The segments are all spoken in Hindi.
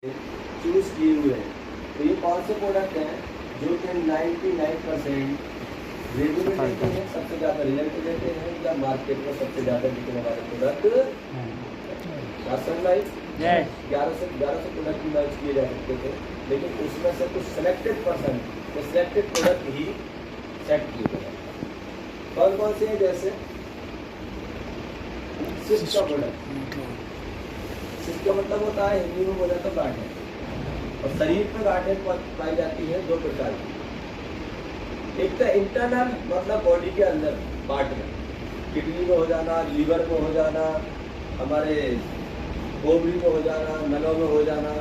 चूज किए हुए हैं। तो ये कौन से प्रोडक्ट हैं जो कि 99% रेडियो में देते हैं, सबसे ज़्यादा रिजल्ट देते हैं, या मार्केट में सबसे ज़्यादा बिकने वाले प्रोडक्ट? 1100 प्रोडक्ट भी लॉन्च किए जा सकते थे, लेकिन उसमें से कुछ सिलेक्टेड प्रोडक्ट ही सेट किए गए। कौन कौन से हैं? जैसे सिस्ट का प्रोडक्ट। सिस्ट का मतलब होता है, हिंदी में बोला तो गांठें, और शरीर में गांठें पाई जाती है दो प्रकार की। एक तो इंटरनल, मतलब बॉडी के अंदर पार्ट में, किडनी में हो जाना, लीवर में हो जाना, हमारे ओवरी में हो जाना, नलों में हो जाना,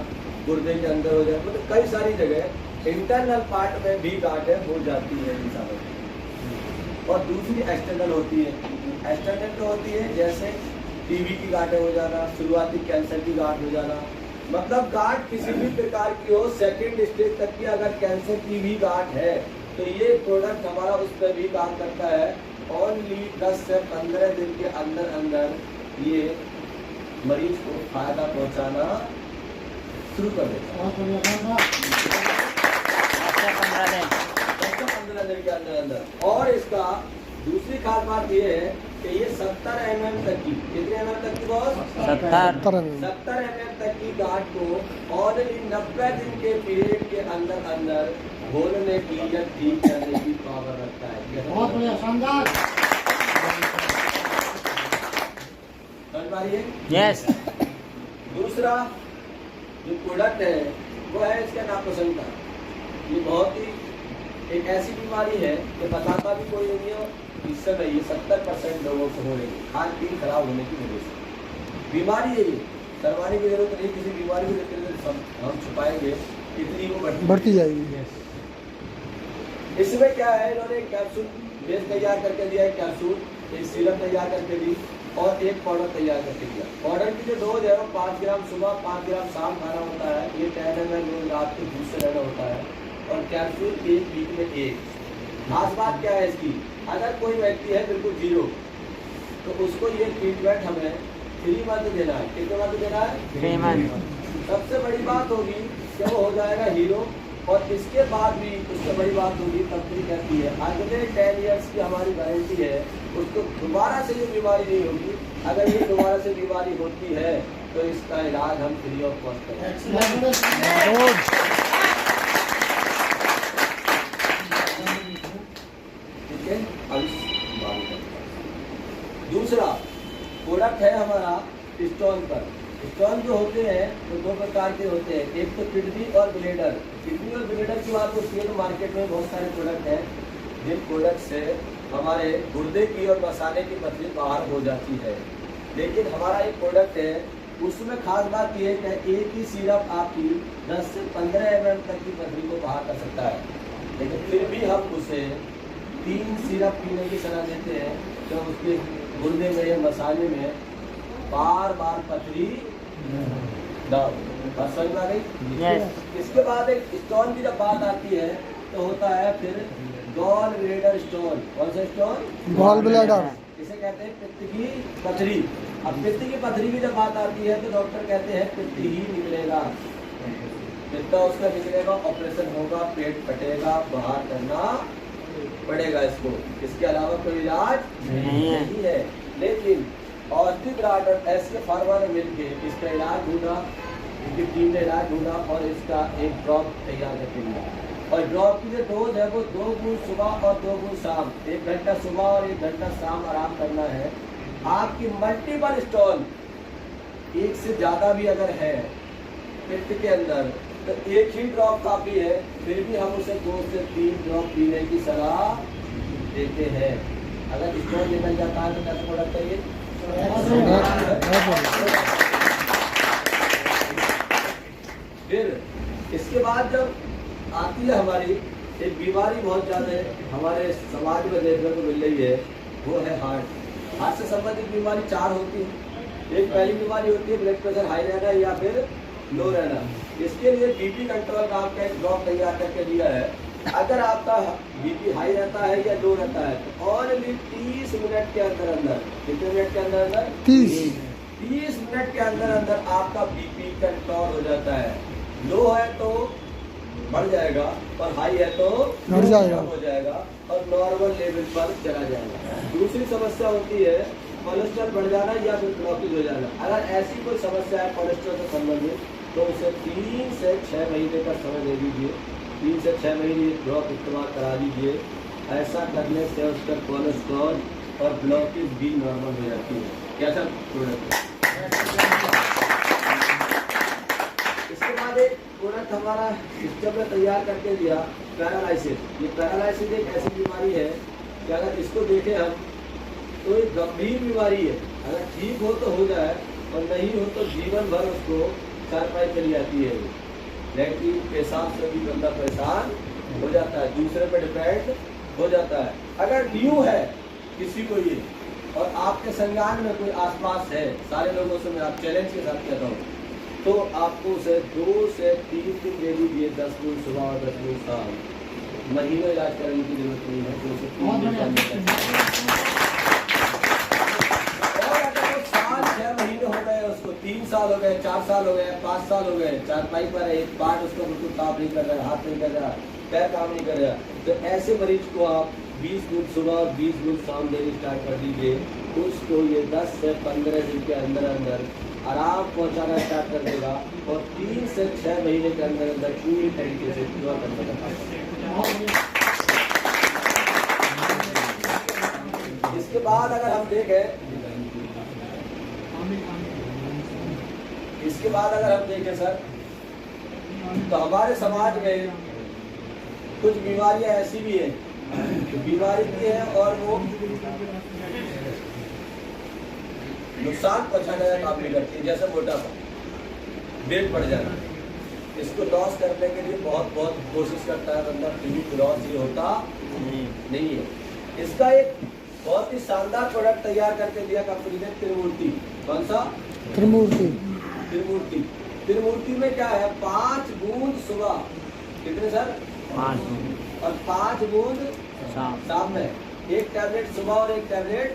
गुर्दे के अंदर हो जाना, मतलब कई सारी जगह इंटरनल पार्ट में भी गांठें हो जाती है इंसानों की। और दूसरी एक्सटर्नल होती है। एक्सटर्नल तो होती है जैसे टीबी की गांठें हो जाना, शुरुआती कैंसर की गांठ हो जाना, मतलब गांठ किसी भी प्रकार की हो, सेकेंड स्टेज तक की अगर कैंसर की भी गांठ है तो ये प्रोडक्ट हमारा उस पर भी काम करता है। ओनली 10 से 15 दिन के अंदर अंदर ये मरीज को फायदा पहुंचाना शुरू कर देता है। 15 दिन के अंदर अंदर। और इसका दूसरी खास बात ये है कि ये 70 mm तक की, कितने mm तक की बॉस? 70 mm तक की गांठ को ओनली 90 दिन के पीरियड के अंदर अंदर घोलने की या ठीक करने की पावर रखता है। बहुत बढ़िया, शानदार। समझ पा रही है? यस। दूसरा जो प्रोडक्ट है वो है इसका नापसंद का। ये बहुत ही एक ऐसी बीमारी है कि बताता भी कोई नहीं है। इस समय ये 70% लोगों को हो रही है खान पीन खराब होने की वजह से। बीमारी है ये, डरवाने की जरूरत नहीं। किसी बीमारी को हम छुपाएंगे इतनी वो बढ़ती जाएगी। इसमें क्या है, इन्होंने एक कैप्सूल बेस तैयार करके दिया है, कैप्सूल, एक सिरप तैयार करके दी और एक पाउडर तैयार करके दिया। पाउडर की जो डोज है वो 5 ग्राम सुबह, 5 ग्राम शाम खाना होता है। ये 10 ml रोज रात के दूध से रहना होता है। और कैप्सूल एक वीक में एक। खास बात क्या है इसकी, अगर कोई व्यक्ति है बिल्कुल जीरो तो उसको ये ट्रीटमेंट हमें 3 मंथ देना है। कितने मंथ देना है? 3 मंथ। सबसे बड़ी बात होगी कि वो हो जाएगा हीरो। और इसके बाद भी उससे बड़ी बात होगी, कंपनी कहती है अगले 10 ईयर्स की हमारी गारंटी है, उसको दोबारा से ये बीमारी नहीं होगी। अगर ये दोबारा से बीमारी होती है तो इसका इलाज हम फ्री ऑफ कॉस्ट करेंगे। ठीक है। दूसरा प्रोडक्ट है हमारा स्टोन पर। स्टोन जो होते हैं वो दो प्रकार के होते हैं, एक तो किडनी और ब्लेडर। किडनी और ब्लेडर की बात होती है तो मार्केट में बहुत सारे प्रोडक्ट हैं जिन प्रोडक्ट से हमारे गुर्दे की और मसाले की पथरी बाहर हो जाती है। लेकिन हमारा एक प्रोडक्ट है, उसमें खास बात यह है कि एक ही सिरप आपकी 10 से 15 mm तक की पथरी को बाहर कर सकता है। लेकिन फिर भी हम उसे 3 सिरप पीने की सलाह देते हैं तो उसके गुर्दे में या मसाले में बार बार पथरी समझ आ गई? इसके बाद एक स्टोन की जब बात आती है तो होता है फिर गॉल ब्लैडर स्टोन। कौन सा स्टोन? Gall bladder. इसे कहते हैं पित्त की पथरी। अब पित्त की पथरी की जब बात आती है तो डॉक्टर कहते हैं पित्त ही निकलेगा, पित्त उसका निकलेगा, ऑपरेशन होगा, पेट फटेगा, बाहर करना पड़ेगा इसको। इसके अलावा कोई इलाज नहीं है। लेकिन ऑस्टिब्राड और एसके फार्मा ने मिलकर इसका इलाज ढूंढा, इनकी टीम ने इलाज ढूंढा और इसका एक ड्रॉप तैयार करके दिया। और ड्रॉप की जो डोज है वो 2 गुण सुबह और 2 गुण शाम, 1 घंटा सुबह और 1 घंटा शाम आराम करना है। आपकी मल्टीपल स्टोन एक से ज़्यादा भी अगर है पित्त के अंदर तो एक ही ड्रॉप काफ़ी है, फिर भी हम उसे 2 से 3 ड्रॉप पीने की सलाह देते हैं। अगर स्टोन निकल जाता है तो कैसे प्रोडक्ट चाहिए? फिर इसके बाद जब आती है हमारी एक बीमारी बहुत ज़्यादा हमारे समाज में देखने को मिल रही है, वो है हार्ट से संबंधित बीमारी 4 होती है। एक पहली बीमारी होती है ब्लड प्रेशर हाई रहना या फिर लो रहना। इसके लिए बीपी कंट्रोल नाम का एक ड्रॉप तैयार करके दिया है। अगर आपका बीपी हाई रहता है या लो रहता है तो ओनली 30 मिनट के अंदर अंदर, कितने मिनट के अंदर अंदर? 30 मिनट के अंदर अंदर आपका बीपी कंट्रोल हो जाता है। लो है तो बढ़ जाएगा और हाई है तो बढ़ जाएगा हो जाएगा और नॉर्मल लेवल पर चला जाएगा। दूसरी समस्या होती है कोलेस्ट्रॉल बढ़ जाना या फिर ब्लॉकेज हो जाना। अगर ऐसी कोई समस्या है कोलेस्ट्रॉल से संबंधित तो उसे 3 से 6 महीने का समय दे दीजिए। 3 से 6 महीने ड्रॉप इस्तेमाल करा दीजिए। ऐसा करने से उसका कोलेस्ट्रॉल और ब्लॉकेज भी नॉर्मल हो जाती है। कैसा प्रोडक्ट है? इसके बाद एक प्रोडक्ट हमारा सिस्टम में तैयार करके दिया पैरालाइसिस। ये पैरालाइसिस एक ऐसी बीमारी है कि अगर इसको देखें हम तो एक गंभीर बीमारी है। अगर ठीक हो तो हो जाए और नहीं हो तो जीवन भर उसको चारपाई चली जाती है। लेकिन पेशाब से भी बंदा परेशान हो जाता है, दूसरे पर डिपेंड हो जाता है। अगर न्यू है किसी को ये और आपके संज्ञान में कोई आसपास है, सारे लोगों से मैं आप चैलेंज के साथ कहता हूँ, तो आपको उसे 2 से 3 दिन दे दीजिए। 10 दिन सुबह और 10 दिन शाम। महीनों इलाज करने की जरूरत नहीं है। 2 से 3 दिन और अगर वो साल 6 महीने हो गए, उसको 3 साल हो गए, 4 साल हो गए, 5 साल हो गए, चारपाई पर है, एक पार्ट उसका बिल्कुल काम नहीं कर रहा है, हाथ नहीं कर रहा, पैर काम नहीं कर रहा, तो ऐसे मरीज को आप 20 मिनट सुबह और 20 मिनट शाम देनी स्टार्ट कर दीजिए। उसको ये 10 से 15 दिन के अंदर अंदर आराम पहुंचाना स्टार्ट कर देगा और 3 से 6 महीने के अंदर अंदर पूरी तरीके से पूरा करने का काम करेगा। इसके बाद अगर हम देखें सर, तो हमारे समाज में कुछ बीमारियां ऐसी भी हैं, बीमारी भी है और वो नुकसान पहुंचाने का काम नहीं करती है। जैसे मोटापा, वेट बढ़ जाना, इसको लॉस करने के लिए बहुत कोशिश करता है बंदा, फिर भी लॉस ये होता नहीं है। इसका एक बहुत ही शानदार प्रोडक्ट तैयार करके दिया कंपनी ने, त्रिमूर्ति। कौन सा? त्रिमूर्ति में क्या है? 5 बूंद सुबह, कितने सर? 5 और 5 बूंद शाम में। एक टैबलेट सुबह और एक टैबलेट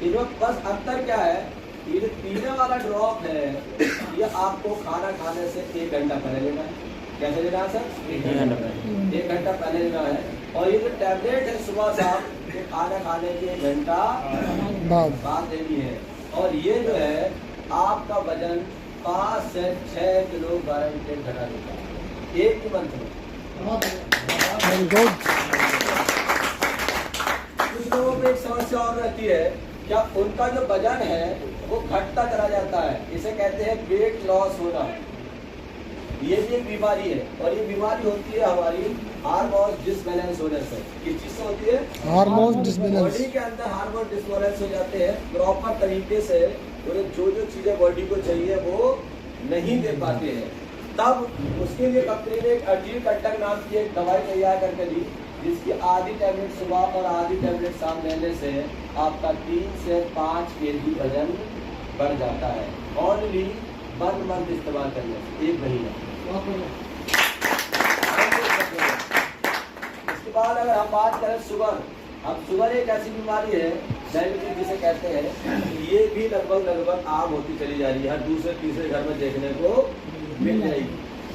इनमें बस अंतर क्या है? ये जो पीने वाला ड्रॉप है ये आपको खाना खाने से 1 घंटा पहले लेना है। कैसे लेना है सर? 1 घंटा पहले लेना है। और ये जो टैबलेट है सुबह शाम, ये खाना खाने के 1 घंटा बाद लेनी है। और ये जो है आपका वजन 5 से 6 किलो गारंटी घटा देता है एक ही मंथ में। कुछ लोगों में एक समस्या और रहती है, क्या उनका जो वजन है वो घटता चला जाता है। इसे कहते हैं वेट लॉस होना। ये भी एक बीमारी है और ये बीमारी होती है हमारी हार्मोन डिसबैलेंस होने से। किस चीज से होती है? Hormone disbalance. बॉडी के अंदर हार्मोन डिसबैलेंस हो जाते हैं, प्रॉपर तरीके से जो चीजें बॉडी को चाहिए वो नहीं दे पाते हैं। तब उसके लिए कंपनी ने एक अजीब कंटक नाम की एक दवाई तैयार करके दी, जिसकी आधी टैबलेट सुबह और आधी टैबलेट शाम लेने से आपका 3 से 5 kg वजन बढ़ जाता है। ओनली 1 मंथ इस्तेमाल करने से, 1 महीना। इसके बाद अगर हम बात करें शुगर, अब शुगर एक ऐसी बीमारी है डायबिटीज जिसे कहते हैं, ये भी लगभग आम होती चली जा रही है। हर दूसरे तीसरे घर में देखने को मिल जाएगी।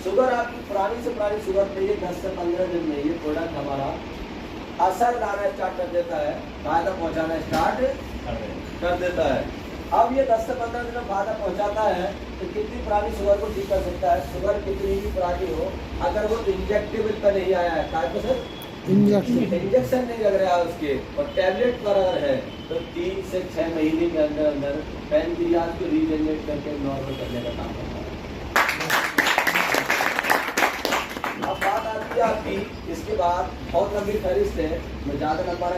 शुगर आपकी पुरानी से पुरानी शुगर पे ये 10 से 15 दिन में ये प्रोडक्ट हमारा असर लाना स्टार्ट कर देता है, फायदा पहुंचाना स्टार्ट कर देता है। अब ये 10 से 15 दिन में फायदा पहुंचाता है तो कितनी पुरानी शुगर को ठीक कर सकता है। शुगर कितनी भी पुरानी हो, अगर वो इंजेक्टेबल पर नहीं आया है, क्या सर? इंजेक्शन नहीं लग रहा है उसके, और टैबलेट पर अगर है तो 3 से 6 महीने के अंदर अंदर पैनक्रियाज को रीजनरेट करके नॉर्मल करने का काम करता है। अब बात आती है आपकी, इसके बाद बहुत लंबी फहरिस्त है, मैं ज़्यादा लंबा